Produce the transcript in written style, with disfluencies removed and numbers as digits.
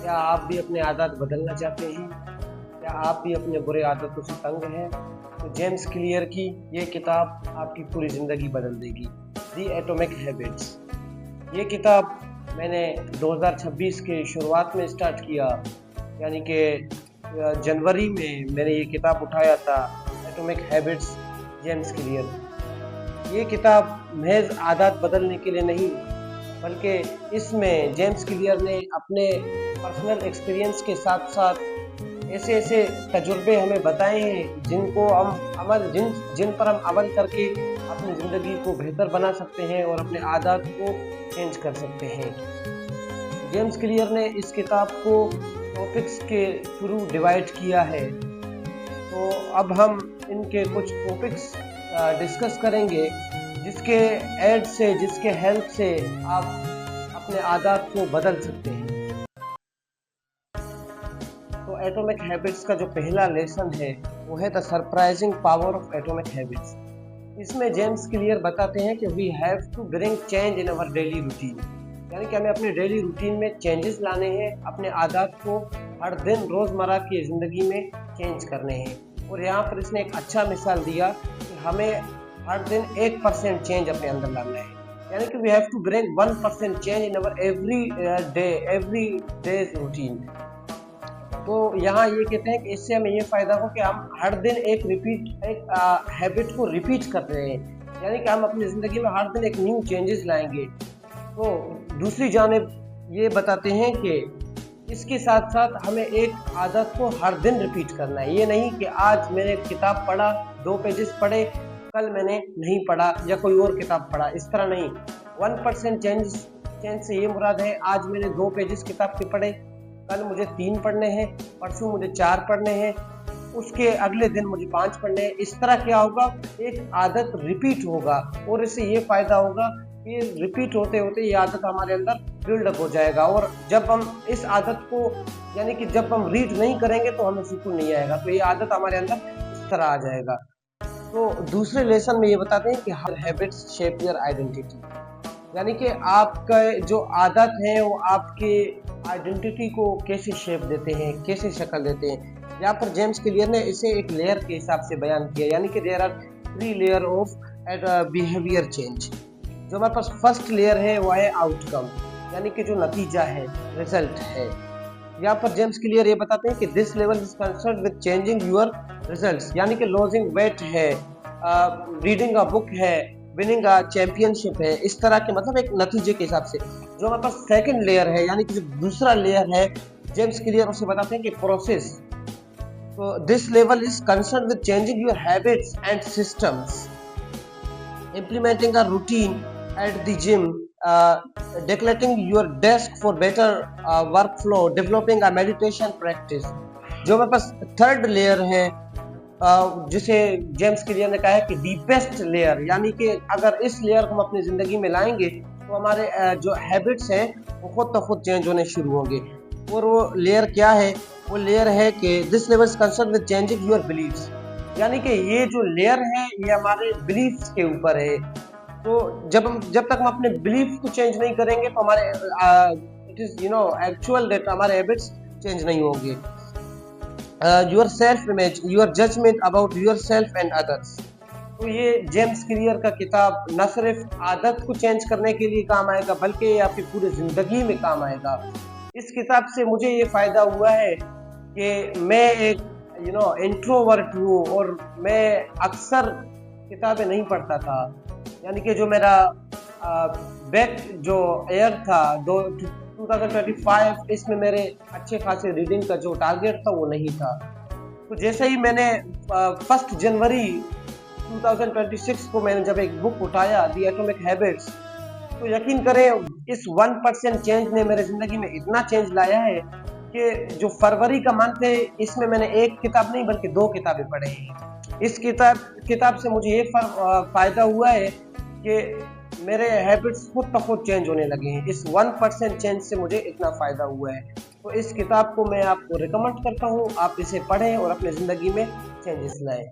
क्या आप भी अपने आदत बदलना चाहते हैं? क्या आप भी अपने बुरे आदतों से तंग हैं? तो जेम्स क्लियर की ये किताब आपकी पूरी ज़िंदगी बदल देगी। दी एटॉमिक हैबिट्स। ये किताब मैंने 2026 के शुरुआत में स्टार्ट किया, यानी कि जनवरी में मैंने ये किताब उठाया था, एटॉमिक हैबिट्स, जेम्स क्लियर। ये किताब महज आदत बदलने के लिए नहीं, बल्कि इसमें जेम्स क्लियर ने अपने पर्सनल एक्सपीरियंस के साथ साथ ऐसे ऐसे तजुर्बे हमें बताए हैं जिन पर हम अमल करके अपनी ज़िंदगी को बेहतर बना सकते हैं और अपने आदत को चेंज कर सकते हैं। जेम्स क्लियर ने इस किताब को टॉपिक्स के थ्रू डिवाइड किया है। तो अब हम इनके कुछ टॉपिक्स डिस्कस करेंगे, जिसके ऐड से, जिसके हेल्प से आप अपने आदत को बदल सकते हैं। तो एटॉमिक हैबिट्स का जो पहला लेसन है वो है the surprising power of atomic habits. इसमें जेम्स क्लियर बताते हैं कि we have to bring change in our daily routine, यानी कि हमें अपने डेली रूटीन में चेंजेस लाने हैं, अपने आदत को हर दिन रोज़मर्रा की ज़िंदगी में चेंज करने हैं। और यहाँ पर इसने एक अच्छा मिसाल दिया कि हमें हर दिन 1% चेंज अपने अंदर लाना है, यानी कि we have to bring 1% change in our every days routine. तो यहाँ ये कहते हैं कि इससे हमें ये फ़ायदा हो कि हम हर दिन एक हैबिट को रिपीट कर रहे हैं, यानी कि हम अपनी ज़िंदगी में हर दिन एक न्यू चेंजेस लाएंगे। तो दूसरी जानिब ये बताते हैं कि इसके साथ साथ हमें एक आदत को हर दिन रिपीट करना है। ये नहीं कि आज मैंने किताब पढ़ा, 2 पेजेस पढ़े, कल मैंने नहीं पढ़ा या कोई और किताब पढ़ा, इस तरह नहीं। 1% चेंज से ये मुराद है, आज मैंने 2 पेजेस किताब के पढ़े, कल मुझे 3 पढ़ने हैं, परसों मुझे 4 पढ़ने हैं, उसके अगले दिन मुझे 5 पढ़ने हैं। इस तरह क्या होगा, एक आदत रिपीट होगा और इससे ये फ़ायदा होगा कि रिपीट होते होते ये आदत हमारे अंदर बिल्डअप हो जाएगा। और जब हम इस आदत को, यानी कि जब हम रीड नहीं करेंगे तो हमें सुकून नहीं आएगा, तो ये आदत हमारे अंदर इस तरह आ जाएगा। तो दूसरे लेसन में ये बताते हैं कि हर हैबिट्स शेप योर आइडेंटिटी, यानी कि आपका जो आदत है वो आपके आइडेंटिटी को कैसे शेप देते हैं, कैसे शक्ल देते हैं। यहाँ पर जेम्स क्लियर ने इसे एक लेयर के हिसाब से बयान किया, यानी कि there are 3 layer of behaviour change. जो हमारे पास फर्स्ट लेयर है वो है आउटकम, यानी कि जो नतीजा है, रिजल्ट है। यहाँ पर जेम्स क्लियर ये बताते हैं कि this level is concern with changing your results, यानी कि लॉजिंग वेट है, रीडिंग अ बुक है, विनिंग अ चैंपियनशिप है, इस तरह के, मतलब एक नतीजे के हिसाब से। जो हमारे पास सेकंड लेयर है, यानी कि जो दूसरा लेयर है, जेम्स क्लियर उसे बताते हैं कि प्रोसेस। तो this level is concern with changing your habits and systems, implementing a routine at the gym, decorating your desk for better workflow, developing a meditation practice। जो हमारे पास थर्ड लेयर है, जिसे James clear ने कहा है कि deepest layer, यानी कि अगर इस लेयर को हम अपनी ज़िंदगी में लाएंगे तो हमारे जो हैबिट्स हैं वो खुद तो खुद चेंज होने शुरू होंगे। और वो लेयर क्या है? वो लेयर है कि this level is concern with changing your believes, यानी कि ये जो लेयर है ये हमारे बिलीफ्स के ऊपर है। तो जब तक हम अपने बिलीफ को चेंज नहीं करेंगे तो हमारे इट इज एक्चुअल दैट हमारे हैबिट्स चेंज नहीं होंगे। Your self image, your judgement about yourself and others. तो ये जेम्स क्लियर का किताब न सिर्फ आदत को चेंज करने के लिए काम आएगा, बल्कि ये आपकी पूरी ज़िंदगी में काम आएगा। इस किताब से मुझे ये फ़ायदा हुआ है कि मैं एक इंट्रोवर्ट हूँ और मैं अक्सर किताबें नहीं पढ़ता था, यानी कि जो मेरा बैक जो ईयर था 2025, इसमें मेरे अच्छे खासे रीडिंग का जो टारगेट था वो नहीं था। तो जैसे ही मैंने 1 जनवरी 2026 को मैंने जब एक बुक उठाया, दी एटॉमिक हैबिट्स, तो यकीन करें इस 1% चेंज ने मेरे ज़िंदगी में इतना चेंज लाया है कि जो फरवरी का मंथ है इसमें मैंने एक किताब नहीं बल्कि 2 किताबें पढ़ी हैं। इस किताब से मुझे ये फ़ायदा हुआ है कि मेरे हैबिट्स खुद ब खुद चेंज होने लगे हैं। इस 1% चेंज से मुझे इतना फ़ायदा हुआ है। तो इस किताब को मैं आपको रिकमेंड करता हूँ, आप इसे पढ़ें और अपनी ज़िंदगी में चेंजेस लाएं।